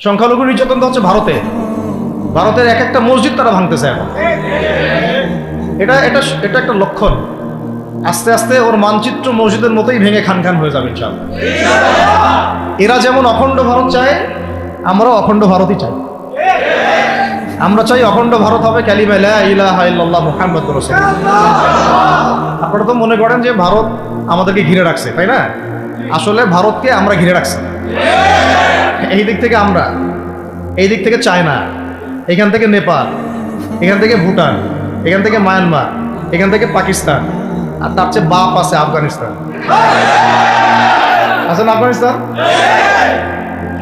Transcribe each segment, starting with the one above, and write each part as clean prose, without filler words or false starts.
সংখ্যালঘু নির্যাতন তো হচ্ছে ভারতে, ভারতের এক একটা মসজিদ তারা ভাঙতেছে এখন। এটা এটা এটা একটা লক্ষণ। আস্তে আস্তে ওর মানচিত্র মসজিদের মতোই ভেঙে খান খান হয়ে যাবে ইনশাআল্লাহ। এরা যেমন অখণ্ড ভারত চায়, আমরাও অখণ্ড ভারতই চাই। আমরা চাই অখণ্ড ভারত হবে কালিমা লা ইলাহা ইল্লাল্লাহ মুহাম্মাদুর রাসূলুল্লাহ। আপনারা তো মনে করেন যে ভারত আমাদেরকে ঘিরে রাখছে, তাই না? আসলে ভারতকে আমরা ঘিরে রাখছি। এই দিক থেকে আমরা, এই দিক থেকে চায়না, এখান থেকে নেপাল, এখান থেকে ভুটান, এখান থেকে মায়ানমার, এখান থেকে পাকিস্তান, আর তার চেয়ে বাপ আছে আফগানিস্তান। আছে না আফগানিস্তান?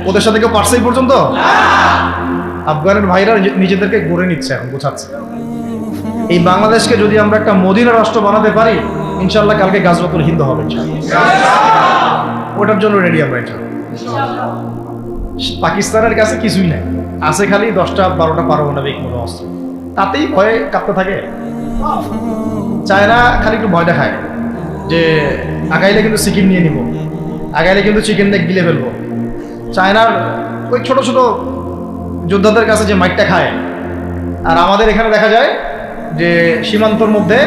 ওদের সাথে কেউ পারছে এই পর্যন্ত? আফগানের ভাইরা নিজেদেরকে গড়ে নিচ্ছে, এখন বোঝাচ্ছে। এই বাংলাদেশকে যদি আমরা একটা মদিনা রাষ্ট্র বানাতে পারি, ইনশাল্লাহ কালকে গাজওয়াতুল হিন্দ হবে ওটার জন্য রেডি আমরা। পাকিস্তানের কাছে কিছুই নাই, আছে খালি 10টা 12টা পারমাণবিক কোনো অস্ত্র, তাতেই ভয়ে কাঁপতে থাকে। চায়না খালি একটু ভয় দেখায় যে আগাইলে কিন্তু চিকেন নিয়ে নিব, আগাইলে কিন্তু চিকেন দিয়ে গিলে ফেলবো। চায়নার ওই ছোট ছোট যোদ্ধাদের কাছে যে মাইকটা খায়, আর আমাদের এখানে দেখা যায় যে সীমান্তর মধ্যে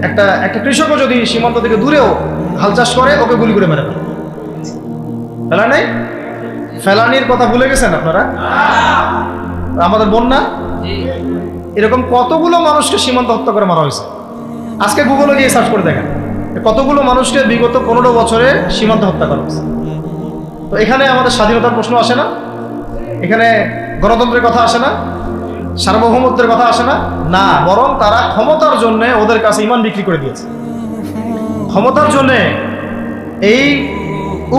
একটা কৃষকও যদি সীমান্ত থেকে দূরেও হাল চাষ করে, ওকে গুলি করে মেরে ফেলে। ফেলা নেই, ফেলানির কথা ভুলে গেছেন আপনারা? আমাদের বন্যা, এরকম কতগুলো মানুষকে সীমান্ত হত্যা করে মারা হয়েছে। আজকে গুগলে গিয়ে সার্চ করে দেখেন কতগুলো মানুষকে বিগত 15 বছরে সীমান্ত হত্যা করা হয়েছে। তো এখানে আমাদের স্বাধীনতার প্রশ্ন আসে না, এখানে গণতন্ত্রের কথা আসে না, সার্বভৌমত্বের কথা আসে না। না, বরং তারা ক্ষমতার জন্য ওদের কাছে ঈমান বিক্রি করে দিয়েছে। ক্ষমতার জন্য এই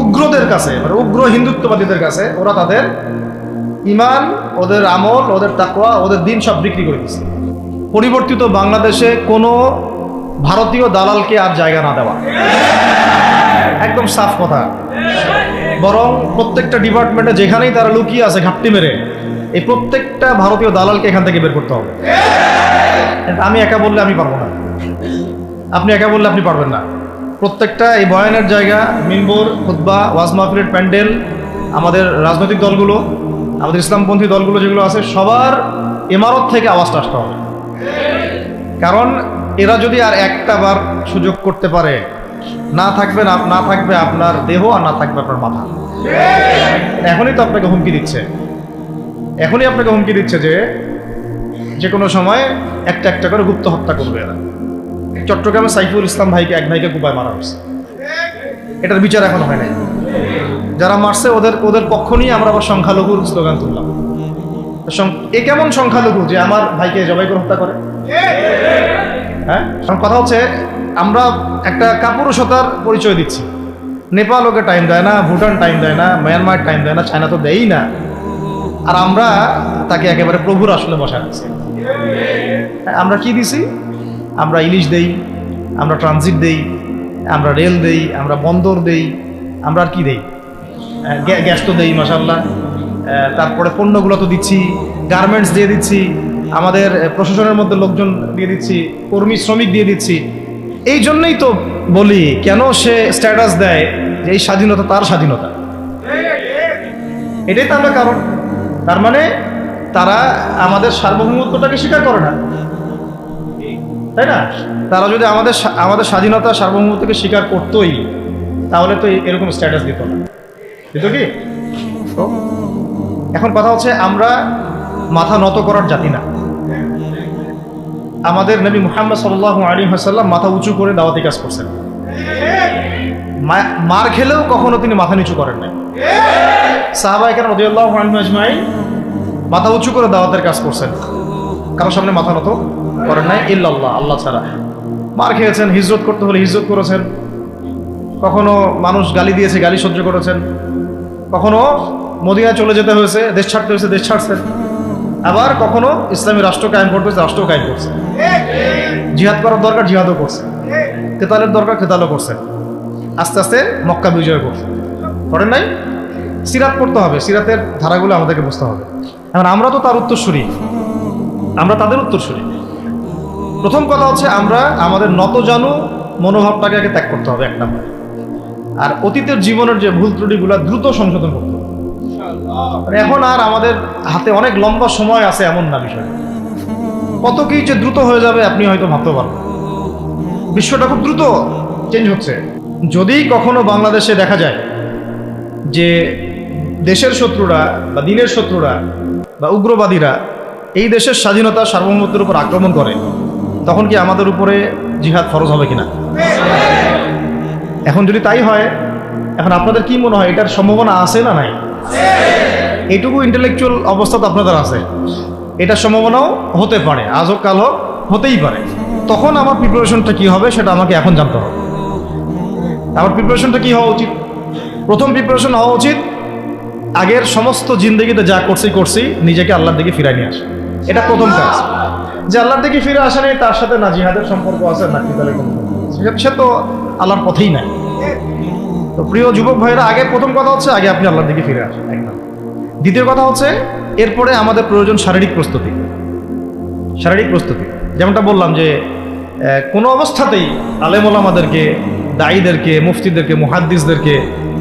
উগ্রদের কাছে, মানে উগ্র হিন্দুত্ববাদীদের কাছে ওরা তাদের ঈমান, ওদের আমল, ওদের তাকওয়া, ওদের দিন সব বিক্রি করে দিয়েছে। পরিবর্তিত বাংলাদেশে কোনো ভারতীয় দালালকে আর জায়গা না দেওয়া, একদম সাফ কথা। বরং প্রত্যেকটা ডিপার্টমেন্টে যেখানেই তারা লুকিয়ে আছে ঘাপটি মেরে, এই প্রত্যেকটা ভারতীয় দালালকে এখান থেকে বের করতে হবে। আমি একা বললে আমি পারবো না, আপনি একা বললে আপনি পারবেন না। প্রত্যেকটা এই বয়ানের জায়গা, মিম্বর, খুতবা, ওয়াজ মাহফিলের প্যান্ডেল, আমাদের রাজনৈতিক দলগুলো, আমাদের ইসলামপন্থী দলগুলো যেগুলো আছে, সবার ইমারত থেকে আওয়াজটা আসতে হবে। কারণ এরা যদি আর একটা বার সুযোগ করতে পারে, না থাকবে আপনার দেহ, আর না থাকবে আপনার মাথা। এখনই তো আপনাকে হুমকি দিচ্ছে, এখনই আপনাকে হুমকি দিচ্ছে যে কোনো সময় একটা একটা করে গুপ্ত হত্যা করবে এরা। চট্টগ্রামে সাইফুল ইসলাম ভাইকে, এক ভাইকে কুপায় মারা হয়েছে, এটার বিচার এখনো হয় নাই। যারা মারছে ওদের পক্ষ নিয়ে আমরা আবার সংখ্যালঘুর স্লোগান তুললাম। এ কেমন সংখ্যালঘু যে আমার ভাইকে জবাই করে হত্যা করে? হ্যাঁ, কথা হচ্ছে আমরা একটা কাপুরুষতার পরিচয় দিচ্ছি। নেপাল ওকে টাইম দেয় না, ভুটান টাইম দেয় না, মায়ানমার টাইম দেয় না, চায়না তো দেয়ই না, আর আমরা তাকে একেবারে প্রভুর আসলে বসা রাখছি। আমরা কি দিছি? আমরা ইলিশ দেই, আমরা ট্রানজিট দেই, আমরা রেল দেই, আমরা বন্দর দেই, আমরা আর কি দেই? গ্যাস তো দেই মাশাআল্লাহ, তারপরে পণ্যগুলো তো দিচ্ছি, গার্মেন্টস দিয়ে দিচ্ছি, আমাদের প্রশাসনের মধ্যে লোকজন দিয়ে দিচ্ছি, কর্মী শ্রমিক দিয়ে দিচ্ছি। এই জন্যই তো বলি, কেন সে স্ট্যাটাস দেয় যে এই স্বাধীনতা তার স্বাধীনতা, এটাই তো আমরা কারণ। তার মানে তারা আমাদের সার্বভৌমত্বটাকে স্বীকার করে না, তাই না? তারা যদি আমাদের স্বাধীনতা, সার্বভৌমত্বকে স্বীকার করতোই, তাহলে তো এরকম স্ট্যাটাস দিত না, দিত কি? তো এখন কথা হচ্ছে, আমরা মাথা নত করার জাতি না। আমাদের নবী মুহাম্মদ সাল্লাল্লাহু আলাইহি ওয়াসাল্লাম মাথা উঁচু করে দাওয়াতি কাজ করছেন। মার খেলেও কখনো তিনি মাথা নিচু করেন নাই। সাহাবায়ে কেরাম রাদিয়াল্লাহু আনহুম আজমাইন মাথা উঁচু করে দাওয়াতের কাজ করছেন, কারোর সামনে মাথা নত করেন নাই ইল্লাল্লাহ, আল্লাহ ছাড়া। মার খেয়েছেন, হিজরত করতে হলে হিজরত করেছেন, কখনো মানুষ গালি দিয়েছে, গালি সহ্য করেছেন, কখনো মদিনায় চলে যেতে হয়েছে, দেশ ছাড়তে হয়েছে, দেশ ছাড়ছেন, আবার কখনো ইসলামী রাষ্ট্র কায়েম করতে হয়েছে, রাষ্ট্র কায়েম করছে। জিহাদ করার দরকার, জিহাদও করছে, কেতালের দরকার, কেতালও করছেন। আস্তে আস্তে মক্কা বিজয় করছেন, করেন নাই? সিরাত পড়তে হবে, সিরাতের ধারাগুলো আমাদেরকে বুঝতে হবে। এখন আমরা তো তার উত্তরসূরি, আমরা তাদের উত্তরসূরি। প্রথম কথা হচ্ছে, আমরা আমাদের নতজানু মনোভাবটাকে আগে ত্যাগ করতে হবে, এক নম্বর। আর অতীতের জীবনের যে ভুল ত্রুটিগুলো দ্রুত সংশোধন করতে হবে। মানে এখন আর আমাদের হাতে অনেক লম্বা সময় আছে এমন না বিষয়, কত কি যে দ্রুত হয়ে যাবে আপনি হয়তো ভাবতে পারবেন। বিশ্বটা খুব দ্রুত চেঞ্জ হচ্ছে। যদি কখনো বাংলাদেশে দেখা যায় যে দেশের শত্রুরা বা দিনের শত্রুরা বা উগ্রবাদীরা এই দেশের স্বাধীনতা সার্বভৌমত্বের উপর আক্রমণ করে, তখন কি আমাদের উপরে জিহাদ ফরজ হবে কিনা? এখন যদি তাই হয়, এখন আপনাদের কি মনে হয় এটার সম্ভাবনা আছে না নাই? এইটুকু ইন্টেলেকচুয়াল অবস্থা তো আপনাদের আছে, এটার সম্ভাবনাও হতে পারে, আজ হোক কাল হোক, হতেই পারে। তখন আমার প্রিপারেশনটা কি হবে সেটা আমাকে এখন জানতে হবে। আমার প্রিপারেশনটা কি হওয়া উচিত? প্রথম প্রিপারেশন হওয়া উচিত আগের সমস্ত জিন্দগিতে যা করছি নিজেকে আল্লাহর দিকে ফিরাই নিয়ে আসা। এটা প্রথম কাজ। যে আল্লাহর দিকে ফিরে আসা নেই, তার সাথে না জিহাদের সম্পর্ক আছে না কিতালের কোনো সে তো আল্লাহর পথেই নাই। তো প্রিয় যুবক ভাইরা, আগে প্রথম কথা হচ্ছে আগে আপনি আল্লাহর দিকে ফিরে আসেন, একদম। দ্বিতীয় কথা হচ্ছে এরপরে আমাদের প্রয়োজন শারীরিক প্রস্তুতি। শারীরিক প্রস্তুতি যেমনটা বললাম যে কোনো অবস্থাতেই আলেম ওলামাদেরকে, দায়ীদেরকে, মুফতিদেরকে, মুহাদ্দিসদেরকে,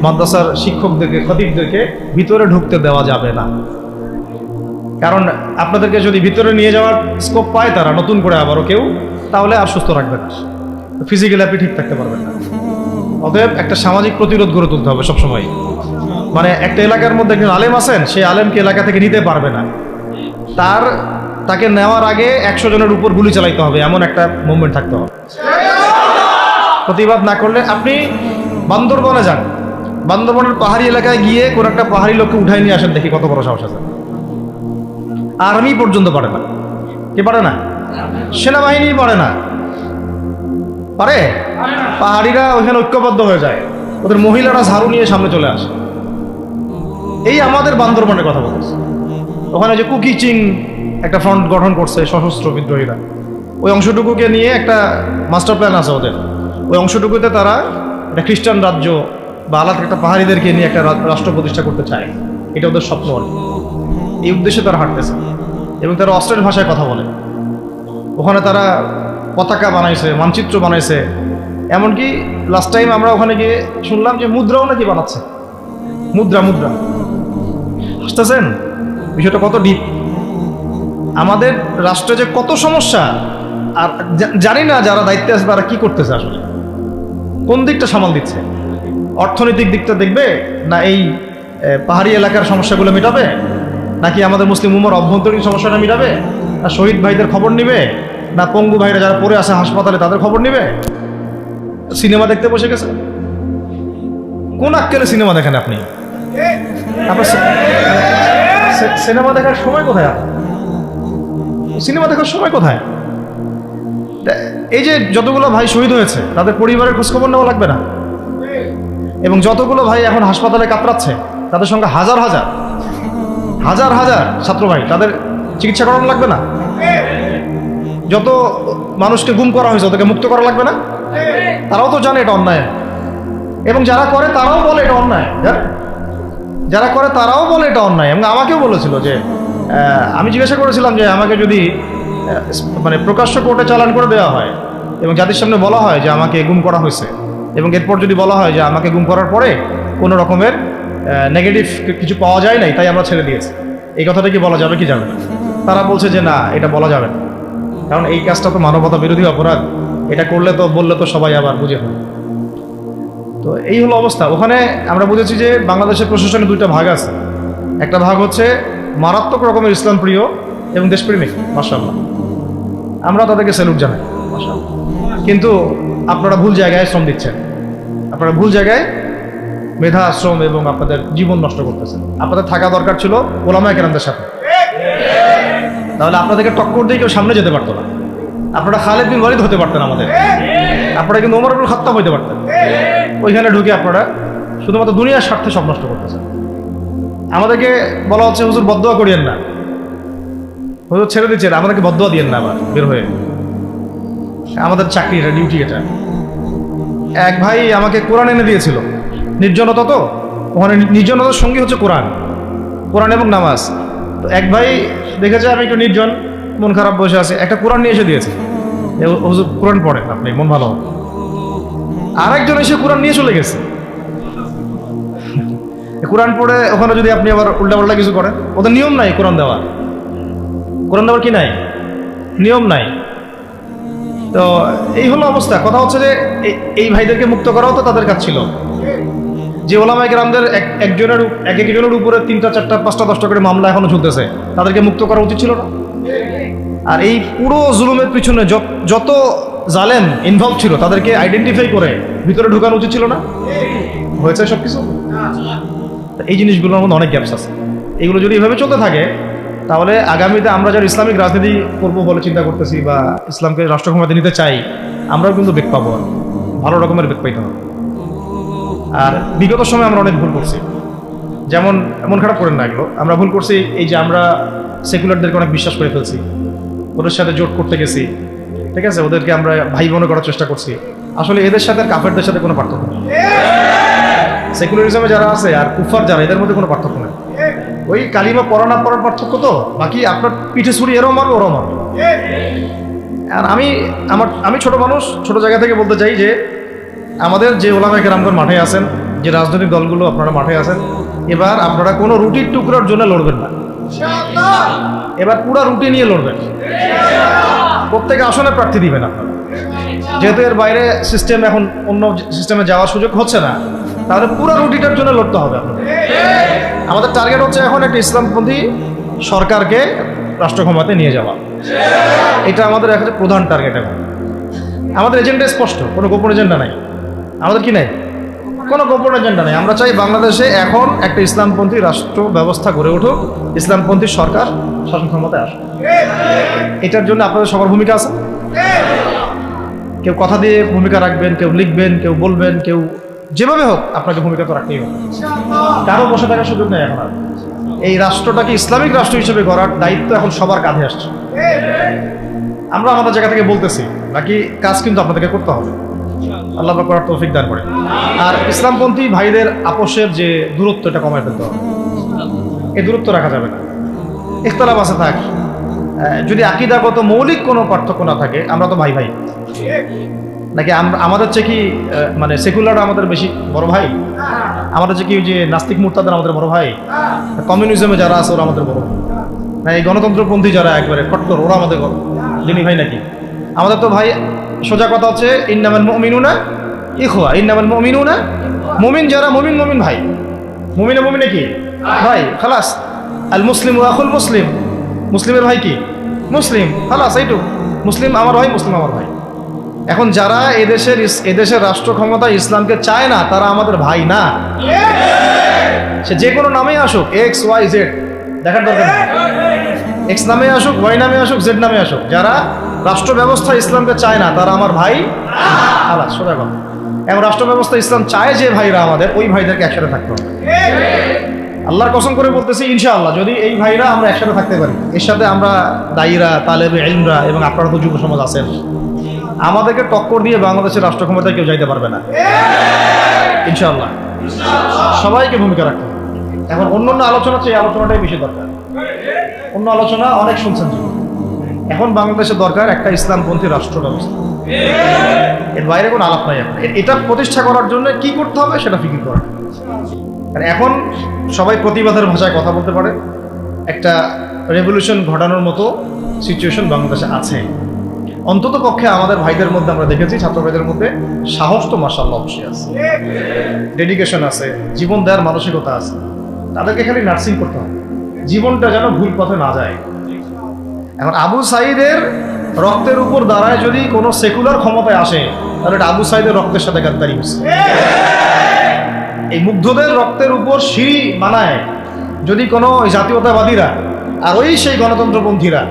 মাদ্রাসার শিক্ষকদেরকে, খতিবদেরকে ভিতরে ঢুকতে দেওয়া যাবে না। কারণ আপনাদেরকে যদি ভিতরে নিয়ে যাওয়ার স্কোপ পায় তারা নতুন করে আবারও কেউ, তাহলে আর সুস্থ রাখবেন না, ফিজিক্যালি আপনি ঠিক থাকতে পারবেন না। অতএব একটা সামাজিক প্রতিরোধ গড়ে তুলতে হবে সবসময়। মানে একটা এলাকার মধ্যে একজন আলেম আছেন, সেই আলেমকে এলাকা থেকে নিতে পারবে না, তাকে নেওয়ার আগে 100 জনের উপর গুলি চালাইতে হবে, এমন একটা মুভমেন্ট থাকতে হবে। প্রতিবাদ না করলে আপনি বান্দরবনে যান, বান্দরবনের পাহাড়ি এলাকায় গিয়ে কোন একটা পাহাড়ি লোককে উঠাই নিয়ে আসেন, দেখি কত বড় সাহস আছে। আর্মি পর্যন্ত পারে না। কে পারে না? সেনাবাহিনী পারে না। পারে? পাহাড়িরা ওইখানে ঐক্যবদ্ধ হয়ে যায়, ওদের মহিলারা ঝাড়ু নিয়ে সামনে চলে আসে। এই আমাদের বান্দরবনের কথা বলতেছে। ওখানে যে কুকিচিং একটা ফ্রন্ট গঠন করছে সশস্ত্র বিদ্রোহীরা, ওই অংশটুকুকে নিয়ে একটা মাস্টার প্ল্যান আছে ওদের। ওই অংশটুকুতে তারা একটা খ্রিস্টান রাজ্য বা আলাদা একটা পাহাড়িদেরকে নিয়ে একটা রাষ্ট্র প্রতিষ্ঠা করতে চায়। এটা ওদের স্বপ্ন। এই উদ্দেশ্যে তারা হাঁটতেছে এবং তারা অস্ট্রেলিয়ান ভাষায় কথা বলে। ওখানে তারা পতাকা বানাইছে, মানচিত্র বানাইছে, এমনকি লাস্ট টাইম আমরা ওখানে গিয়ে শুনলাম যে মুদ্রাও নাকি বানাচ্ছে। মুদ্রা হাসতেছেন? বিষয়টা কত ডিপ। আমাদের রাষ্ট্রে যে কত সমস্যা, আর জানি না যারা দায়িত্বে আছে তারা কি করতেছে, আসলে কোন দিকটা সামাল দিচ্ছে। অর্থনৈতিক দিকটা দেখবে না এই পাহাড়ি এলাকার সমস্যাগুলো মেটাবে, নাকি আমাদের মুসলিম উম্মার অভ্যন্তরীণ সমস্যাটা মেটাবে, না শহীদ ভাইদের খবর নিবে, না পঙ্গু ভাইরা যারা পড়ে আছে হাসপাতালে তাদের খবর নিবে? সিনেমা দেখতে বসে গেছে। কোন আক্কেলে সিনেমা দেখেন আপনি? আপনার সিনেমা দেখার সময় কোথায়? সিনেমা দেখার সময় কোথায়? এই যে যতগুলো ভাই শহীদ হয়েছে তাদের পরিবারের খোঁজখবর নেওয়া লাগবে না? এবং যতগুলো ভাই এখন হাসপাতালে কাতরাচ্ছে তাদের সঙ্গে হাজার হাজার ছাত্র ভাই, তাদের চিকিৎসা করানো লাগবে না? যত মানুষকে গুম করা হয়েছে ওদেরকে মুক্ত করা লাগবে না? তারাও তো জানে এটা অন্যায়, এবং যারা করে তারাও বলে এটা অন্যায়। যারা করে তারাও বলে এটা অন্যায়। এবং আমাকেও বলেছিল যে, আমি জিজ্ঞাসা করেছিলাম যে আমাকে যদি মানে প্রকাশ্য কোর্টে চালান করে দেওয়া হয় এবং জাতির সামনে বলা হয় যে আমাকে গুম করা হয়েছে, এবং এরপর যদি বলা হয় যে আমাকে গুম করার পরে কোনো রকমের নেগেটিভ কিছু পাওয়া যায় নাই তাই আমরা ছেড়ে দিয়েছি, এই কথাটা কি বলা যাবে কি যাবে না? তারা বলছে যে না, এটা বলা যাবে না, কারণ এই কাজটা তো মানবতা বিরোধী অপরাধ, এটা করলে তো বললে তো সবাই আবার বুঝে ফেলে। তো এই হলো অবস্থা। ওখানে আমরা বুঝেছি যে বাংলাদেশের প্রশাসনে দুইটা ভাগ আছে। একটা ভাগ হচ্ছে মারাত্মক রকমের ইসলাম প্রিয় এবং দেশপ্রেমিক, মাশাআল্লাহ, আমরা তাদেরকে স্যালুট জানাই, মাশাআল্লাহ। কিন্তু আপনারা ভুল জায়গায় শ্রম দিচ্ছেন, আপনারা ভুল জায়গায় মেধা, শ্রম এবং আপনাদের জীবন নষ্ট করতেছেন। আপনাদের থাকা দরকার ছিল ওলামায়ে কেরামদের সাথে, তাহলে আপনাদেরকে টক্কর দিয়ে কেউ সামনে যেতে পারতো না। আপনারা খালিদ বিন ওয়ালিদ হতে পারতেন আমাদের, আপনারা কিন্তু ওমর ইবনুল খাত্তাব হইতে পারতেন। ওইখানে ঢুকে আপনারা শুধুমাত্র দুনিয়ার স্বার্থে সব নষ্ট করতেছেন। আমাদেরকে বলা হচ্ছে হুজুর বদদোয়া করিয়েন না, হুজুর ছেড়ে দিচ্ছেন, আমাদেরকে বদদোয়া দিয়েন না আবার বের হয়ে। আমাদের চাকরি এটা, ডিউটি এটা। এক ভাই আমাকে কোরআন এনে দিয়েছিল, নির্জনতা তো ওখানে, নির্জনতার সঙ্গী হচ্ছে কোরআন এবং নামাজ। তো এক ভাই দেখেছে আমি একটু নির্জন, মন খারাপ বসে আছে, একটা কোরআন নিয়ে এসে দিয়েছে, হুজুর কোরআন পড়েন আপনি, মন ভালো হবে। আর একজন এসে কোরআন নিয়ে চলে গেছে। কোরআন পড়ে ওখানে যদি আপনি আবার উল্টাপাল্টা কিছু করেন, ওদের নিয়ম নাই কোরআন দেওয়ার। কোরআন দেওয়ার কি নাই? নিয়ম নাই। তো এই হলো অবস্থা। কথা হচ্ছে যে এই ভাইদেরকে মুক্ত করাও তো তাদের কাজ ছিল। যে ওলামায়ে কেরামদের একজনের উপরে 3টা 4টা 5টা 10টা করে মামলা এখনো চলতেছে, তাদেরকে মুক্ত করা উচিত ছিল না? আর এই পুরো জুলুমের পিছনে যত জালেম ইনভলভ ছিল তাদেরকে আইডেন্টিফাই করে ভিতরে ঢুকানো উচিত ছিল না? হয়েছে সব কিছু? এই জিনিসগুলোর মধ্যে অনেক গ্যাপস আছে। এগুলো যদি এভাবে চলতে থাকে তাহলে আগামীতে আমরা যারা ইসলামিক রাজনীতি করবো বলে চিন্তা করতেছি বা ইসলামকে রাষ্ট্র ক্ষমতা নিতে চাই, আমরাও কিন্তু বেগ পাবো, ভালো রকমের বেগ পাইতে হবে। আর বিগত সময় আমরা অনেক ভুল করছি। যেমন মন খারাপ করেন না, এগুলো আমরা ভুল করছি। এই যে আমরা সেকুলারদেরকে অনেক বিশ্বাস করে ফেলছি, ওদের সাথে জোট করতে গেছি, ঠিক আছে, ওদেরকে আমরা ভাই বোন করার চেষ্টা করছি। আসলে এদের সাথে আর কাফেরদের সাথে কোনো পার্থক্য নেই। সেকুলারিজমে যারা আছে আর কুফার যারা, এদের মধ্যে কোনো পার্থক্য নেই। ওই কালিমা পড়া না পড়ার পার্থক্য, তো বাকি আপনার পিঠে ছুরি এরও মারবে ওরাও মারবে। আর আমি ছোট মানুষ, ছোট জায়গা থেকে বলতে চাই যে আমাদের যে ওলামায়ে কেরামগণ মাঠে আছেন, যে রাজনৈতিক দলগুলো আপনারা মাঠে আছেন, এবার আপনারা কোনো রুটির টুকরার জন্য লড়বেন না। এবার পুরো রুটি নিয়ে লড়বেন। প্রত্যেক আসনে প্রার্থী দিবেন আপনারা। যেহেতু এর বাইরে সিস্টেম, এখন অন্য সিস্টেমে যাওয়ার সুযোগ হচ্ছে না, তাহলে পুরো রুটিটার জন্য লড়তে হবে আপনাদের। আমাদের টার্গেট হচ্ছে এখন একটা ইসলামপন্থী সরকারকে রাষ্ট্র ক্ষমতায় নিয়ে যাওয়া। এটা আমাদের এখন প্রধান টার্গেট। এখন আমাদের এজেন্ডা স্পষ্ট, কোনো গোপন এজেন্ডা নাই। আমাদের কি নাই? কোনো গোপন এজেন্ডা নেই। আমরা চাই বাংলাদেশে এখন একটা ইসলামপন্থী রাষ্ট্র ব্যবস্থা গড়ে উঠুক, ইসলামপন্থী সরকার শাসন ক্ষমতায় আসুক। এটার জন্য আপনাদের সবার ভূমিকা আছে। কেউ কথা দিয়ে ভূমিকা রাখবেন, কেউ লিখবেন, কেউ বলবেন, কেউ যেভাবে হোক আপনাকে ভূমিকা তো রাখতেই হবে। কারো বসে থাকার সুযোগ নেই। এখন এই রাষ্ট্রটাকে ইসলামিক রাষ্ট্র হিসেবে গড়ার দায়িত্ব এখন সবার কাঁধে আসছে। আমরা আমাদের জায়গা থেকে বলতেছি, বাকি কাজ কিন্তু আপনাদেরকে করতে হবে। আল্লাহ পাক করার তৌফিক দান করে। আর ইসলামপন্থী ভাইদের আপোষের যে দূরত্ব, এটা কমায় ফেলতে হবে। এই দূরত্ব রাখা যাবে না। ইখতিলাফ আছে থাক, যদি আকীদাগত মৌলিক কোনো পার্থক্য না থাকে, আমরা তো ভাই ভাই নাকি? আমাদের চেয়ে কি মানে সেকুলার আমাদের বেশি বড় ভাই? আমাদের চেয়ে কি ওই যে নাস্তিক মুরতাদের আমাদের বড় ভাই? কমিউনিজমে যারা আছে ওরা আমাদের বড় ভাই? না এই গণতন্ত্রপন্থী যারা একবারে কট্টর, ওরা আমাদের যিনি ভাই নাকি? আমাদের তো ভাই, সোজা কথা হচ্ছে ইন্নামাল মুমিনুনা ইখওয়া, ইন্নামাল মুমিনুনা, মুমিন যারা মুমিন ভাই। মুমিনে কি ভাই? খালাস। আল মুসলিম আখুল মুসলিম, মুসলিমের ভাই কি? মুসলিম। খালাস, এইটুক। মুসলিম আমার ভাই, মুসলিম আমার ভাই। এখন যারা এদেশের রাষ্ট্র ক্ষমতা ইসলামকে চায় না, তারা আমাদের ভাই না। সে যে কোনো নামেই আসুক, এক্স ওয়াই জেড, দেখার দরকার নেই। এক্স নামে আসুক, ওয়াই নামে আসুক, জেড নামে আসুক, যারা রাষ্ট্র ব্যবস্থা ইসলামকে চায় না, তারা আমার ভাই। আলাদা সোজা কথা। এবং রাষ্ট্র ব্যবস্থা ইসলাম চায় যে ভাইরা আমাদের, ওই ভাইদেরকে একসাথে থাকতে হবে। আল্লাহর কসম করে বলতেছি, ইনশাআল্লাহ যদি এই ভাইরা আমরা একসাথে থাকতে পারি, এর সাথে আমরা দায়ীরা, তালেবে ইলমরা এবং আপনারা তো যুব সমাজ আছেন, আমাদেরকে টক্কর দিয়ে বাংলাদেশের রাষ্ট্র ক্ষমতায় কেউ যাইতে পারবে না ইনশাআল্লাহ। সবাইকে ভূমিকা রাখতে হবে। এখন অন্য আলোচনা চেয়ে এই আলোচনাটাই বেশি দরকার। অন্য আলোচনা অনেক শুনছেন, এখন বাংলাদেশের দরকার একটা ইসলামপন্থী রাষ্ট্র ব্যবস্থা। এর বাইরে কোনো আলাপ নাই। এটা প্রতিষ্ঠা করার জন্য কি করতে হবে সেটা ফিকির করা। এখন সবাই প্রতিবাদের ভাষায় কথা বলতে পারে, একটা রেভলিউশন ঘটানোর মতো সিচুয়েশন বাংলাদেশে আছে। অন্তত পক্ষে আমাদের ভাইদের মধ্যে আমরা দেখেছি, ছাত্র ভাইদের মধ্যে সাহস তো মাশাআল্লাহ অবশ্যই আছে, ডেডিকেশন আছে, জীবন দেওয়ার মানসিকতা আছে। তাদেরকে খালি নার্সিং করতে হবে, জীবনটা যেন ভুল পথে না যায়। এখন আবু সাঈদের রক্তের উপর দাঁড়ায় যদি কোনো সেকুলার ক্ষমতায় আসে, তাহলে এটা আবু সাঈদের রক্তের সাথে গাদ্দারি হচ্ছে। এই মুগ্ধদের রক্তের উপর সিঁড়ি বানায় যদি কোনো জাতীয়তাবাদীরা আর ওই সেই গণতন্ত্রপন্থীরা,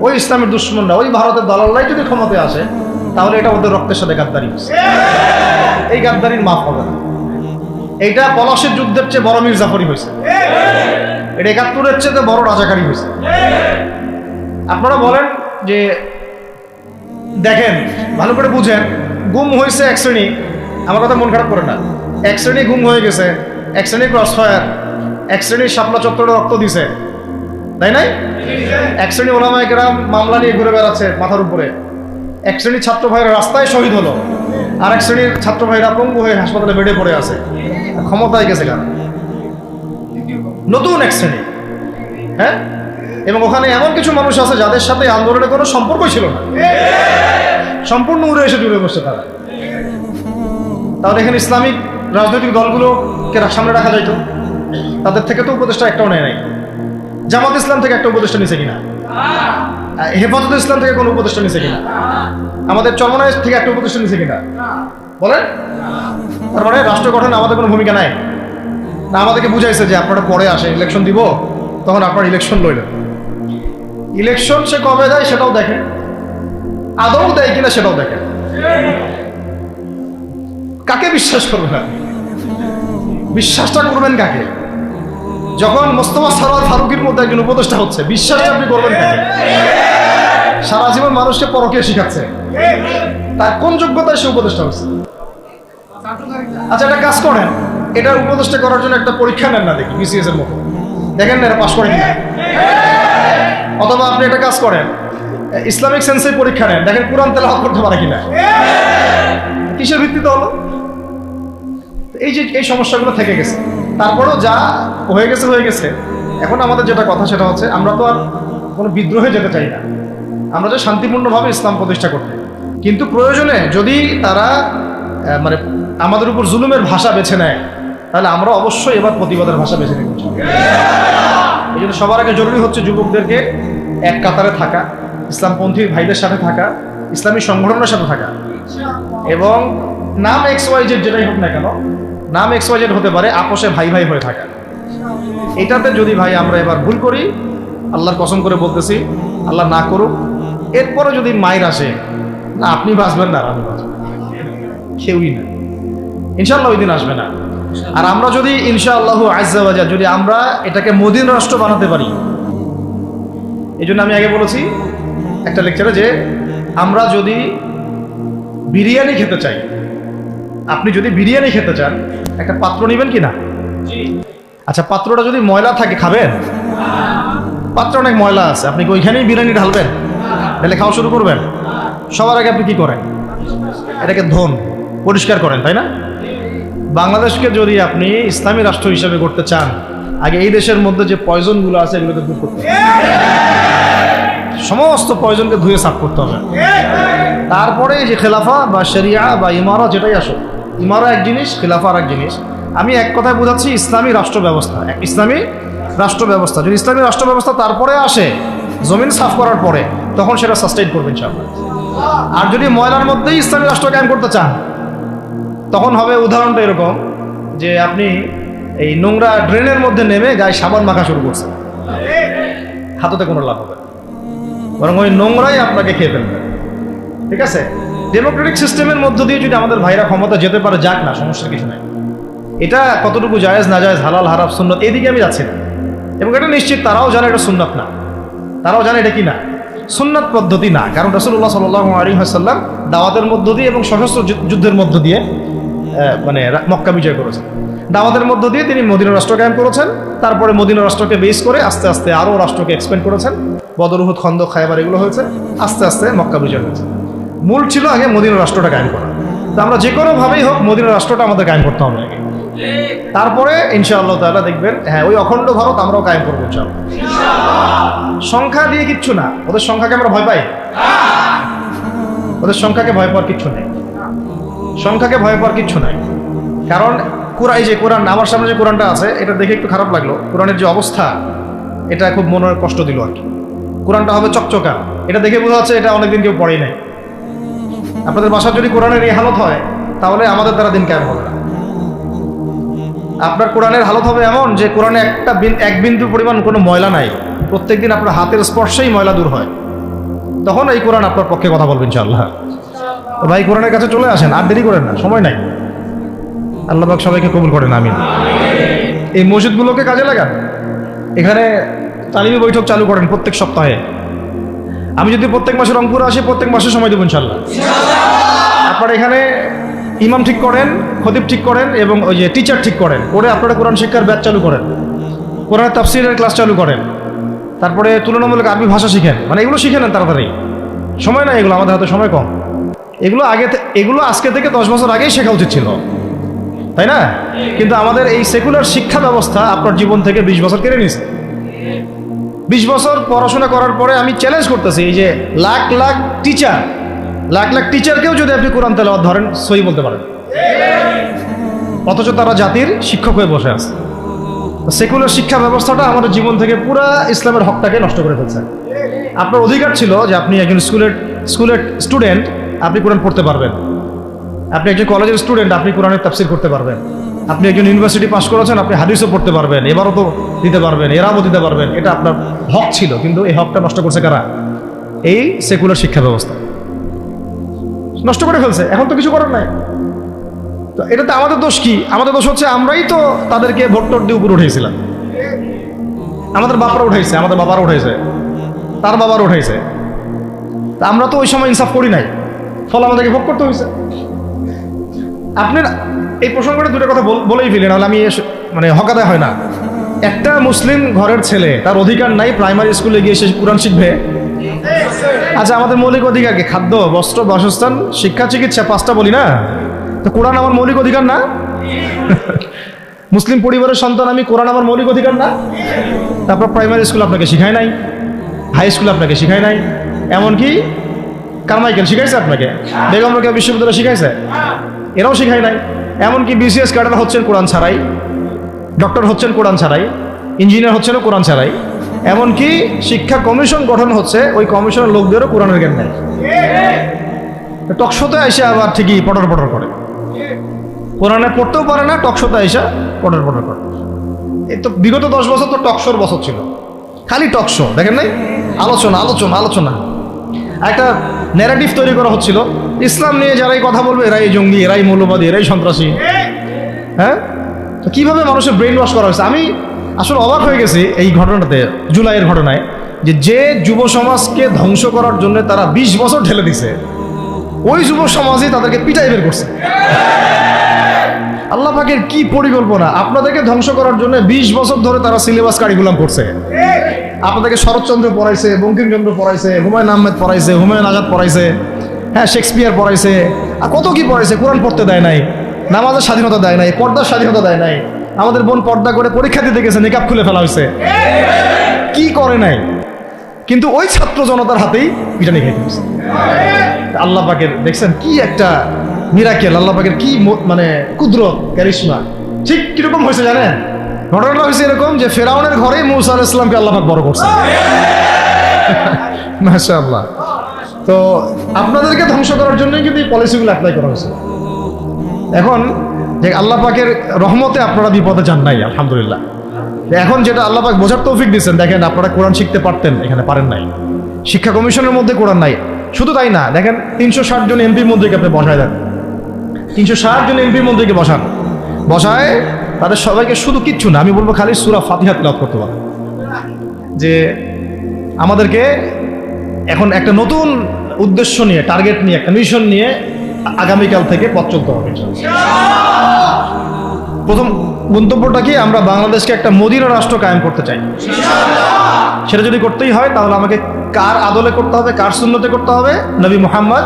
ওই ইসলামের দুশ্মনরা, ওই ভারতের দালাল্লাই যদি ক্ষমতায় আসে, তাহলে এটা ওদের রক্তের সাথে গাদ্দারি হচ্ছে। এই গাদ্দারির মাফ হবে না। এইটা পলাশির যুদ্ধের চেয়ে বড় মির্জাফরি হয়েছে, এটা ৭১-এর চেয়ে বড় রাজাকারী হয়েছে। আপনারা বলেন যে দেখেন, ভালো করে বুঝেন, গুম হয়েছে এক শ্রেণী, আমার কথা মন খারাপ করে না, এক শ্রেণী গুম হয়ে গেছে, এক শ্রেণী ক্রস ফায়ার, এক শ্রেণীর শাপলা চত্বরে রক্ত দিছে, তাই নাই? এক শ্রেণী ওলামায়ে কেরাম মামলা নিয়ে ঘুরে বেড়াচ্ছে মাথার উপরে, এক শ্রেণীর ছাত্র ভাইরা রাস্তায় শহীদ হলো, আর এক শ্রেণীর ছাত্র ভাইরা পঙ্গু হয়ে হাসপাতালে বেডে পড়ে আছে। ক্ষমতায় গেছে কারা? নতুন এক শ্রেণী। হ্যাঁ, এবং ওখানে এমন কিছু মানুষ আছে যাদের সাথে আন্দোলনের কোনো সম্পর্কই ছিল না, সম্পূর্ণ উড়ে এসে জুড়ে বসছে তারা। তাহলে এখানে ইসলামিক রাজনৈতিক দলগুলোকে সামনে রাখা যাইত, তাদের থেকে তো উপদেষ্টা একটাও নেয় নাই। জামাত ইসলাম থেকে একটা উপদেষ্টা নিছে কিনা? হেফাজত ইসলাম থেকে কোনো উপদেষ্টা নিছে কিনা? আমাদের চরমনায় থেকে একটা উপদেষ্টা নিছে কিনা বলেন? তার মানে রাষ্ট্র গঠনে আমাদের কোনো ভূমিকা নাই না। আমাদেরকে বুঝাইছে যে আপনারা পরে আসে, ইলেকশন দিব, তখন আপনার ইলেকশন লইলেন। ইলেকশন সে কবে দেয় সেটাও দেখেন, আদৌ দেয় কিনা সেটাও দেখেন। কাকে বিশ্বাস করবেন আপনি? বিশ্বাসটা করবেন কাকে? যখন মোস্তফা সরোয়ার ফারুকের মধ্যে একজন উপদেষ্টা হচ্ছে, বিশ্বাসটা আপনি করবেন কাকে? সারা জীবন মানুষকে পরকীয়া শিখাচ্ছে, তার কোন যোগ্যতায় সে উপদেষ্টা হচ্ছে? আচ্ছা, একটা কাজ করেন, এটা উপদেষ্টা করার জন্য একটা পরীক্ষা নেন না, দেখি বিসিএস এর মতো, দেখেন না এটা পাস করে কিনা। অথবা আপনি একটা কাজ করেন, ইসলামিক সেন্সে পরীক্ষা নেন, দেখেন কোরআন তেলাওয়াত করতে পারে কিনা। কিসের ভিত্তিতে হলো? এই যে এই সমস্যাগুলো থেকে গেছে। তারপরেও যা হয়ে গেছে হয়ে গেছে। এখন আমাদের যেটা কথা সেটা হচ্ছে, আমরা তো আর কোনো বিদ্রোহে যেতে চাই না, আমরা যে শান্তিপূর্ণভাবে ইসলাম প্রতিষ্ঠা করতে। কিন্তু প্রয়োজনে যদি তারা মানে আমাদের উপর জুলুমের ভাষা বেছে নেয়, তাহলে আমরা অবশ্যই এবার প্রতিবাদের ভাষা বেছে নিতে চাই। এই জন্য সবার আগে জরুরি হচ্ছে যুবকদেরকে এক কাতারে থাকা, ইসলামপন্থী ভাইদের সাথে থাকা, ইসলামী সংগঠনের সাথে থাকা, এবং নাম XYZ যেটাই হোক না কেন, নাম XYZ হতে পারে, আপোষে ভাই ভাই হয়ে থাকা। এটাতে যদি ভাই আমরা এবার ভুল করি, আল্লাহর কসম করে বলতেছি, আল্লাহ না করুক, এরপরে যদি মায়ের আসে, না আপনি বাঁচবেন না, আমি বাঁচব, কেউই না, ইনশাআল্লাহ ওই দিন আসবে না। আর আমরা যদি ইনশাআল্লাহ আজ্জা ওয়া জাল যদি আমরা এটাকে মদিনা রাষ্ট্র বানাতে পারি, এই জন্য আমি আগে বলেছি একটা লেকচারে যে আমরা যদি বিরিয়ানি খেতে চাই, আপনি যদি বিরিয়ানি খেতে চান, একটা পাত্র নেবেন কি না? আচ্ছা, পাত্রটা যদি ময়লা থাকে খাবেন? পাত্র অনেক ময়লা আছে, আপনি কি ওইখানেই বিরিয়ানি ঢালবেন? তাহলে খাওয়া শুরু করবেন? সবার আগে আপনি কি করেন? এটাকে ধোন, পরিষ্কার করেন, তাই না? বাংলাদেশকে যদি আপনি ইসলামী রাষ্ট্র হিসেবে করতে চান, আগে এই দেশের মধ্যে যে পয়জনগুলো আছে এগুলোকে দূর করতে হবে, সমস্ত পয়জনকে ধুয়ে সাফ করতে হবে। তারপরে যে খেলাফা বা শরিয়া বা ইমারা যেটাই আসো, ইমারা এক জিনিস, খেলাফা আর এক জিনিস। আমি এক কথায় বোঝাচ্ছি ইসলামী রাষ্ট্র ব্যবস্থা, ইসলামী রাষ্ট্র ব্যবস্থা। যদি ইসলামী রাষ্ট্র ব্যবস্থা তারপরে আসে, জমিন সাফ করার পরে, তখন সেটা সাস্টেইন করবেন ইনশাআল্লাহ। আর যদি ময়লার মধ্যেই ইসলামী রাষ্ট্র কায়েম করতে চান, তখন হবে উদাহরণটা এরকম যে আপনি এই নোংরা ড্রেনের মধ্যে নেমে গায়ে সাবান মাখা শুরু করছেন, হাততে কোনো লাভ হবে, বরং ওই নোংরাই আপনাকে খেয়ে ফেলবে। ঠিক আছে? ডেমোক্রেটিক সিস্টেমের মধ্য দিয়ে যদি আমাদের ভাইরা ক্ষমতা যেতে পারে, যাক না, সমস্যা কিছু নাই। এটা কতটুকু জায়েজ না জায়েজ, হালাল হারাম সুন্নত, এদিকে আমি যাচ্ছি না। এবং এটা নিশ্চিত তারাও জানে এটা সুন্নাত না, তারাও জানে এটা কি না, সুন্নাত পদ্ধতি না। কারণ রাসূলুল্লাহ সাল্লাল্লাহু আলাইহি ওয়াসাল্লাম দাওয়াতের মধ্য দিয়ে এবং সশস্ত্র যুদ্ধের মধ্য দিয়ে মানে মক্কা বিজয় করেছেন। দাওয়াতের মধ্য দিয়ে তিনি মদিনা রাষ্ট্র কায়েম করেছেন। তারপরে মদিনা রাষ্ট্রকে বেস করে আস্তে আস্তে আরও রাষ্ট্রকে এক্সপেন্ড করেছেন। বদর, উহুদ, খন্দক, খায়বার এগুলো হয়েছে, আস্তে আস্তে মক্কা বিজয় হয়েছে। মূল ছিল আগে মদিনা রাষ্ট্রটা কায়েম করা। তো আমরা যে কোনোভাবেই হোক মদিনা রাষ্ট্রটা আমাদের কায়েম করতে হবে আগে, তারপরে ইনশাআল্লাহ তাআলা দেখবেন, হ্যাঁ, ওই অখণ্ড ভারত আমরাও কায়েম করবো ইনশাআল্লাহ। সংখ্যা দিয়ে কিচ্ছু না, ওদের সংখ্যাকে আমরা ভয় পাই? ওদের সংখ্যাকে ভয় পাওয়ার কিচ্ছু নেই, সংখ্যাকে ভয় পাওয়ার কিচ্ছু নাই। কারণ এই যে কোরআন, আমার সামনে যে কোরআনটা আছে, এটা দেখে একটু খারাপ লাগলো। কোরআনের যে অবস্থা, এটা খুব মনের কষ্ট দিল আর কি। কোরআনটা হবে চকচকা, এটা দেখে বোঝা যাচ্ছে এটা অনেকদিন কেউ পড়েই নাই। আপনাদের বাসার যদি কোরআনের এই হালত হয়, তাহলে আমাদের দ্বারা দিন কায়েম হবে না। আপনার কোরআনের হালত হবে এমন যে কোরআনে এক বিন্দু পরিমাণ কোনো ময়লা নাই, প্রত্যেকদিন আপনার হাতের স্পর্শেই ময়লা দূর হয়, তখন এই কোরআন আপনার পক্ষে কথা বলবেন ইনশাআল্লাহ। তো ভাই, কোরআনের কাছে চলে আসেন, আর দেরি করেন না, সময় নাই। আল্লাহ পাক সবাইকে কবুল করেন, আমিন। এই মসজিদগুলোকে কাজে লাগান, এখানে তালিমি বৈঠক চালু করেন প্রত্যেক সপ্তাহে। আমি যদি প্রত্যেক মাসে রংপুরে আসি, প্রত্যেক মাসে সময় দেবো ইনশাআল্লাহ। আপনারা এখানে ইমাম ঠিক করেন, খতিব ঠিক করেন, এবং ওই যে টিচার ঠিক করেন, করে আপনারা কোরআন শিক্ষার ব্যাচ চালু করেন, কোরআন তাফসীরের ক্লাস চালু করেন, তারপরে তুলনামূলক আরবি ভাষা শিখেন। মানে এগুলো শিখে নেন তাড়াতাড়ি, সময় নাই এগুলো, আমাদের হাতে সময় কম। এগুলো আজকে থেকে 10 বছর আগেই শেখা উচিত ছিল। তাই না? কিন্তু আমাদের এই সেকুলার শিক্ষা ব্যবস্থা আপনার জীবন থেকে 20 বছর কেড়ে নিয়েছে। 20 বছর পড়াশোনা করার পরে আমি চ্যালেঞ্জ করতেছি, এই যে লাখ লাখ টিচারকেও যদি আপনি কোরআন তেলাওয়াত ধরেন সহি বলতে পারেন, অথচ তারা জাতির শিক্ষক হয়ে বসে আছে। সেকুলার শিক্ষা ব্যবস্থাটা আমাদের জীবন থেকে পুরা ইসলামের হকটাকে নষ্ট করে ফেলছে। আপনার অধিকার ছিল যে আপনি একজন স্কুলের স্টুডেন্ট, আপনি কোরআন পড়তে পারবেন। আপনি একজন কলেজের স্টুডেন্ট, আপনি কোরআনের তাফসীর করতে পারবেন। আপনি একজন ইউনিভার্সিটি পাস করেছেন, আপনি হাদিসও পড়তে পারবেন, এবারও তো দিতে পারবেন, এরাও দিতে পারবেন। এটা আপনার হক ছিল, কিন্তু এই হকটা নষ্ট করছে কারা? এই সেকুলার শিক্ষা ব্যবস্থা নষ্ট করে ফেলছে। এখন তো কিছু করার নাই। তো এটাতে আমাদের দোষ কি? আমাদের দোষ হচ্ছে আমরাই তো তাদেরকে ভোট টোট দিয়ে উপরে উঠেছিলাম। আমাদের বাপরা উঠাইছে, আমাদের বাবারা উঠাইছে, তার বাবার উঠাইছে। তা আমরা তো ওই সময় ইনসাফ করি নাই, ফলে আমাদেরকে ভোগ করতে হয়েছে। আপনার এই প্রসঙ্গটা দুটো কথা বলেই ফেলেন, নাহলে আমি মানে হকাদায় হয় না। একটা মুসলিম ঘরের ছেলে, তার অধিকার নাই প্রাইমারি স্কুলে গিয়ে সে কোরআন শিখবে? আচ্ছা, আমাদের মৌলিক অধিকার কি? খাদ্য, বস্ত্র, বাসস্থান, শিক্ষা, চিকিৎসা, 5টা বলি না? তো কোরআন আমার মৌলিক অধিকার না? মুসলিম পরিবারের সন্তান আমি, কোরআন আমার মৌলিক অধিকার না? তারপর প্রাইমারি স্কুল আপনাকে শিখায় নাই, হাই স্কুল আপনাকে শিখায় নাই, এমনকি কারমাইকেল শিখাইছে আপনাকে, বেগম রোকেয়া বিশ্ববিদ্যালয় শিখাইছে, এরাও শিখায় নাই। এমনকি বিসিএস ক্যাডার হচ্ছেন কোরআন ছাড়াই, ডক্টর হচ্ছেন কোরআন ছাড়াই, ইঞ্জিনিয়ার হচ্ছেন কোরআন ছাড়াই। এমনকি শিক্ষা কমিশন গঠন হচ্ছে, ওই কমিশনের লোকদেরও কোরআনের জ্ঞান নেই। টকশোতে এসে আবার ঠিকই পটর পটর করে, কোরআনে পড়তেও পারে না, টকশোতে এসে পটর পটর করে। এই তো বিগত 10 বছর তো টকশোর বছর ছিল, খালি টকশো, দেখেন নাই? আলোচনা আলোচনা আলোচনা। একটা ন্যারেটিভ তৈরি করা হচ্ছিল, ইসলাম নিয়ে যারাই কথা বলবে এরাই জঙ্গি, এরাই মৌলবাদী, এরাই সন্ত্রাসী। হ্যাঁ, তো কিভাবে মানুষের ব্রেন ওয়াশ করা হয়েছে। আমি আসলে অবাক হয়ে গেছি এই ঘটনাতে, জুলাইয়ের ঘটনায়, যে যুব সমাজকে ধ্বংস করার জন্য তারা 20 বছর ঠেলে দিছে, ওই যুব সমাজই তাদেরকে পিটাই বের করছে। আল্লাহ পাকের কি পরিকল্পনা! আপনাদেরকে ধ্বংস করার জন্য 20 বছর ধরে তারা সিলেবাস কারিকুলাম করছে। আপনাদেরকে শরৎচন্দ্র পড়াইছে, বঙ্কিমচন্দ্র পড়াইছে, হুমায়ুন আহমেদ পড়াইছে, হুমায়ুন আজাদ পড়াইছে, হ্যাঁ শেক্সপিয়ার পড়াইছে, আর কত কি পড়াইছে। কোরআন পড়তে দেয় নাই, নামাজের স্বাধীনতা দেয় নাই, পর্দার স্বাধীনতা দেয় নাই। আমাদের বোন পর্দা করে পরীক্ষা দিতে গেছে, নিকাব খুলে ফেলা হয়েছে, কি করে নাই। কিন্তু ওই ছাত্র জনতার হাতেই পিটানি খেয়ে ফেলছে। আল্লাহ পাকের দেখছেন কি একটা মিরাকেল, আল্লাহ পাকের কি মানে কুদরত, ক্যারিশমা। ঠিক কিরকম হয়েছে জানেন? ঘটনাটা হয়েছে এরকম যে ফেরাউনের ঘরে মূসা আলাইহিস সালামকে আল্লাহ পাক বড় করছে। মাশাআল্লাহ। তো আপনাদেরকে ধ্বংস করার জন্যই কিন্তু এই পলিসিগুলো অ্যাপ্লাই করা হয়েছে। এখন যে আল্লাহ পাকের রহমতে আপনারা বিপদে যান নাই, আলহামদুলিল্লাহ। এখন যেটা আল্লাহ পাক বোঝার তৌফিক দিচ্ছেন, দেখেন আপনারা কোরআন শিখতে পারতেন, এখানে পারেন নাই। শিক্ষা কমিশনের মধ্যে কোরআন নাই। শুধু তাই না, দেখেন 360 জন এমপির মন্ত্রীকে আপনি বসায় দেন, 360 জন এমপির মন্ত্রীকে বসায় তাদের সবাইকে শুধু কিচ্ছু না, আমি বলবো খালি সূরা ফাতিহা তিলাওয়াত করতে পারে। যে আমাদেরকে এখন একটা নতুন উদ্দেশ্য নিয়ে, টার্গেট নিয়ে, একটা মিশন নিয়ে আগামীকাল থেকে পথ চলতে হবে। প্রথম গন্তব্যটা কি? আমরা বাংলাদেশকে একটা মদিনা রাষ্ট্র কায়েম করতে চাই। সেটা যদি করতেই হয় তাহলে আমাকে কার আদলে করতে হবে, কার সুন্নতে করতে হবে? নবী মুহাম্মদ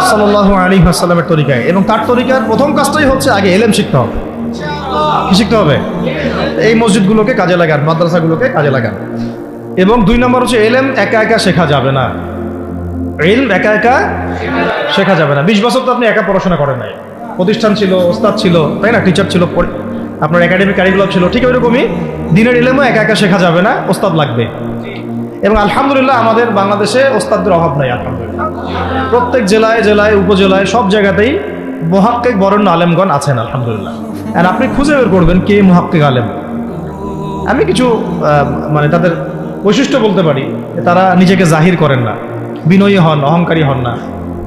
সাল্লাল্লাহু আলাইহি ওয়াসাল্লামের তরিকায়। এবং তার তরিকার প্রথম কাজটাই হচ্ছে আগে ইলম শিখতে হবে। কি শিখতে হবে? এই মসজিদগুলোকে কাজে লাগান, মাদ্রাসাগুলোকে কাজে লাগান। এবং 2 নম্বর হচ্ছে ইলম একা একা শেখা যাবে না। ইলম একা একা শেখা যাবে না। 20 বছর তো আপনি একা পড়াশোনা করেন নাই, প্রতিষ্ঠান ছিল, ওস্তাদ ছিল, তাই না? টিচার ছিল, আপনার একাডেমিক কারিকুলাম ছিল। ঠিক ওইরকমই দিনের ইলমও একা একা শেখা যাবে না, ওস্তাদ লাগবে। এবং আলহামদুলিল্লাহ আমাদের বাংলাদেশে ওস্তাদের অভাব নাই, আলহামদুলিল্লাহ। প্রত্যেক জেলায় জেলায় উপজেলায় সব জায়গাতেই মুহাক্কিক বরেণ্য আলেমগণ আছেন, আলহামদুলিল্লাহ। আর আপনি খুঁজে বের করবেন কে মুহাক্কিক আলেম। আমি কিছু মানে তাদের বৈশিষ্ট্য বলতে পারি। তারা নিজেকে জাহির করেন না, বিনয়ী হন, অহংকারী হন না।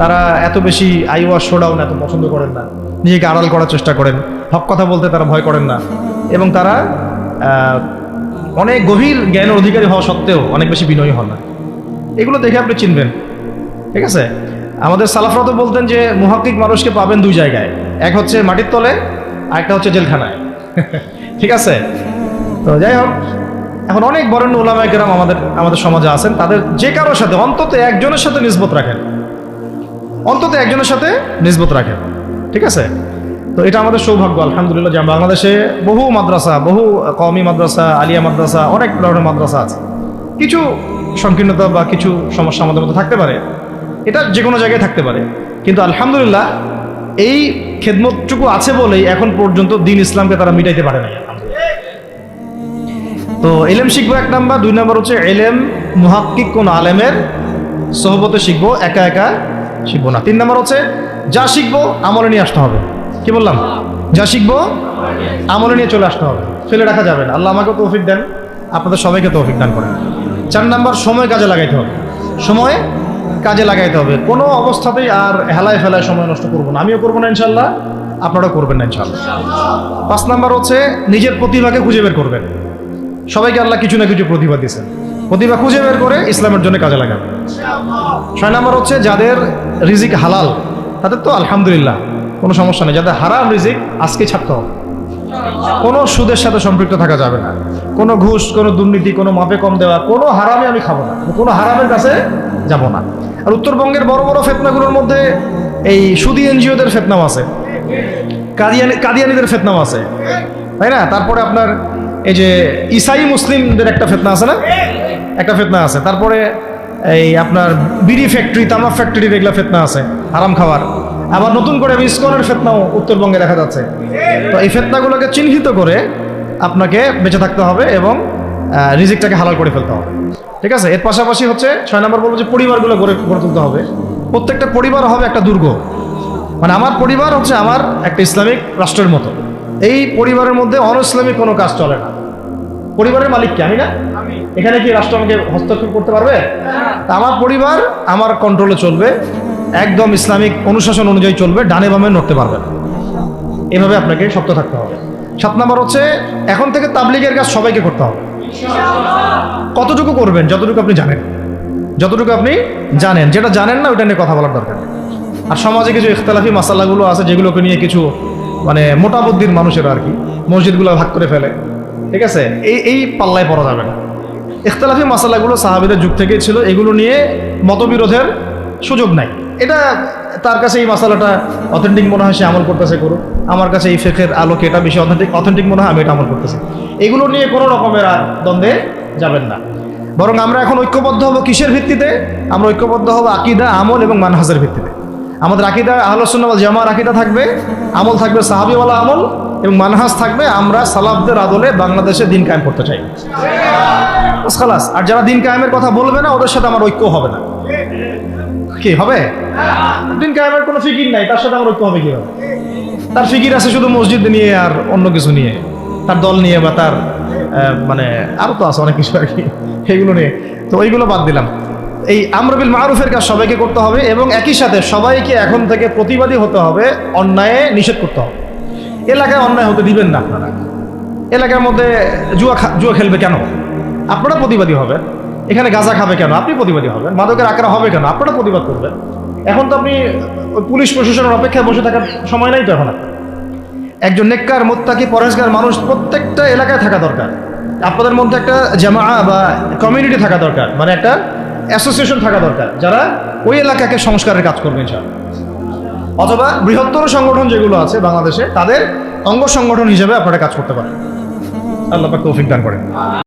তারা এত বেশি আইওয়া শোডাউন এত পছন্দ করেন না, নিজেকে আড়াল করার চেষ্টা করেন। হক কথা বলতে তারা ভয় করেন না। এবং তারা অনেক গভীর জ্ঞানের অধিকারী হওয়া সত্ত্বেও অনেক বেশি বিনয়ী হন না। এগুলো দেখে আপনি চিনবেন, ঠিক আছে? আমাদের সালাফরা তো বলতেন যে মুহাক্কিক মানুষকে পাবেন 2 জায়গায়, এক হচ্ছে মাটির তলে, আর একটা হচ্ছে জেলখানায়। ঠিক আছে? তো যাই হোক, এখন অনেক বরেণ্য উলামায়ে কেরাম আমাদের সমাজে আছেন। তাদের যে কারোর সাথে অন্তত একজনের সাথে নিসবত রাখেন, অন্তত একজনের সাথে নিসবত রাখেন, ঠিক আছে? তো এটা আমাদের সৌভাগ্য আলহামদুলিল্লাহ যে বাংলাদেশে বহু মাদ্রাসা, বহু কওমি মাদ্রাসা, আলিয়া মাদ্রাসা, অনেক ধরনের মাদ্রাসা আছে। কিছু সংকীর্ণতা বা কিছু সমস্যা আমাদের মধ্যে থাকতে পারে, এটা যে কোনো জায়গায় থাকতে পারে, কিন্তু আলহামদুলিল্লাহ এই খেদমতটুকু আছে বলেই এখন পর্যন্ত দ্বীন ইসলামকে তারা মিটাইতে পারে না। তো এলেম শিখবো 1 নাম্বার, 2 নাম্বার হচ্ছে এলেম মুহাক্কিক কোন আলেমের সোহবতে শিখবো, একা একা শিখবো না। 3 নাম্বার হচ্ছে যা শিখবো আমলে নিয়ে আসতে হবে। কি বললাম? যা শিখবো আমলে নিয়ে চলে আসতে হবে, ফেলে রাখা যাবে না। আল্লাহ আমাকে তৌফিক দেন, আপনাদের সবাইকে তৌফিক দান করেন। 4 নাম্বার সময় কাজে লাগাইতে হবে, সময় কাজে লাগাইতে হবে। কোনো অবস্থাতেই আর হেলায় ফেলায় সময় নষ্ট করবো না, আমিও করবো না ইনশাল্লাহ, আপনারাও করবেন না ইনশাল্লাহ। 5 নাম্বার হচ্ছে নিজের প্রতিভাকে খুঁজে বের করবেন। সবাইকে আল্লাহ কিছু না কিছু প্রতিভা দিয়েছেন, প্রতিভা খুঁজে বের করে ইসলামের জন্য কাজে লাগাবেন। 6 নাম্বার হচ্ছে যাদের রিজিক হালাল তাদের তো আলহামদুলিল্লাহ কোনো সমস্যা নেই, যাদের হারাম রিজিক আজকে ছাড়তে হবে। কোনো সুদের সাথে সম্পৃক্ত থাকা যাবে না, কোনো ঘুষ, কোনো দুর্নীতি, কোনো মাপে কম দেওয়া, কোনো হারামে আমি খাবো না, কোনো হারামের কাছে যাব না। আর উত্তরবঙ্গের বড় বড় ফেতনাগুলোর মধ্যে এই সুদী এনজিওদের ফেতনাও আছে, কাদিয়ানিদের ফেতনাও আছে, তাই না? তারপরে আপনার এই যে ইসাই মুসলিমদের একটা ফেতনা আছে না, একটা ফেতনা আছে। তারপরে এই আপনার বিড়ি ফ্যাক্টরি, তামাক ফ্যাক্টরির এগুলা ফেতনা আছে হারাম খাওয়ার। আবার নতুন করে ইসকনের ফেতনাও উত্তরবঙ্গে দেখা যাচ্ছে। তো এই ফেতনাগুলোকে চিহ্নিত করে আপনাকে বেঁচে থাকতে হবে এবং রিজিকটাকে হালাল করে ফেলতে হবে, ঠিক আছে? এর পাশাপাশি হচ্ছে 6 নম্বর বলবো যে পরিবারগুলো গড়ে তুলতে হবে। প্রত্যেকটা পরিবার হবে একটা দুর্গ, মানে আমার পরিবার হচ্ছে আমার একটা ইসলামিক রাষ্ট্রের মতো। এই পরিবারের মধ্যে অন ইসলামিক কোনো কাজ চলে না। পরিবারের মালিক কি? আমি না? এখানে কি রাষ্ট্র আমাকে হস্তক্ষেপ করতে পারবে? আমার পরিবার আমার কন্ট্রোলে চলবে, একদম ইসলামিক অনুশাসন অনুযায়ী চলবে, ডানে বামে নড়তে পারবে না। এভাবে আপনাকে শক্ত থাকতে হবে। 7 নম্বর হচ্ছে এখন থেকে তাবলীগের কাজ সবাইকে করতে হবে। কতটুকু করবেন? যতটুকু আপনি জানেন, যতটুকু আপনি জানেন। যেটা জানেন না ওইটা নিয়ে কথা বলার দরকার নেই। আর সমাজে কিছু ইখতিলাফি মাসালাগুলো আছে যেগুলোকে নিয়ে কিছু মানে মোটা বুদ্ধির মানুষেরা আর কি মসজিদগুলো ভাগ করে ফেলে, ঠিক আছে? এই পাল্লায় পড়া যাবে না। ইখতিলাফি মাসালাগুলো সাহাবীদের যুগ থেকেই ছিল, এগুলো নিয়ে মতবিরোধের সুযোগ নাই। এটা তার কাছে এই মাসালাটা অথেন্টিক মনে হয়, সে আমল করতেছে, করুক। আমার কাছে এই ফিকহের আলোকে এটা বেশি অথেন্টিক মনে হয়, আমি এটা আমল করতেছি। এগুলো নিয়ে কোনো রকমের আর দ্বন্দ্বে যাবেন না। বরং আমরা এখন ঐক্যবদ্ধ হব কিসের ভিত্তিতে? আমরা ঐক্যবদ্ধ হব আকীদা, আমল এবং মানহাজের ভিত্তিতে। আমাদের আকীদা আহলুস সুন্নাহ ওয়াল জামাআর আকীদা থাকবে, আমল থাকবে সাহাবীওয়ালা আমল, এবং মানহাজ থাকবে আমরা সালাফদের আদলে বাংলাদেশে দিন কায়েম করতে চাই। খালাস। আর যারা দিন কায়েমের কথা বলবে না ওদের সাথে আমার ঐক্য হবে না। কি হবে? দিন কায়েমের কোনো ফিকির নাই, তার সাথে আমার ঐক্য হবে কি হবে? তার ফিকির আছে শুধু মসজিদ নিয়ে আর অন্য কিছু নিয়ে, তার দল নিয়ে বা তার মানে আরো তো আছে অনেক কিছু আর কি, এগুলো নিয়ে। তো ওইগুলো বাদ দিলাম। এই আমর বিল মারুফের কাজ সবাইকে করতে হবে এবং একই সাথে সবাইকে এখন থেকে প্রতিবাদী হতে হবে, অন্যায়ে নিষেধ করতে হবে। এলাকায় অন্যায় হতে দিবেন না আপনারা। এলাকার মধ্যে জুয়া খেলবে কেন? আপনারা প্রতিবাদী হবেন। এখানে গাঁজা খাবে কেন? আপনি প্রতিবাদী হবেন। মাদকের আকারা হবে কেন? আপনারা প্রতিবাদ করবেন। এখন তো আপনি পুলিশ প্রশাসনের অপেক্ষায় বসে থাকার সময় নাই তো এখন। একজন নেককার, মুত্তাকি, পরহেজগার মানুষ প্রত্যেকটা এলাকায় থাকা দরকার। আপনাদের মধ্যে একটা জামাআ বা কমিউনিটি থাকা দরকার, মানে একটা অ্যাসোসিয়েশন থাকা দরকার, যারা ওই এলাকাকে সংস্কারের কাজ করবে ইনশাআল্লাহ। অথবা বৃহত্তর সংগঠন যেগুলো আছে বাংলাদেশে, তাদের অঙ্গ সংগঠন হিসেবে আপনারা কাজ করতে পারেন। আল্লাহ পাক তৌফিক দান করেন।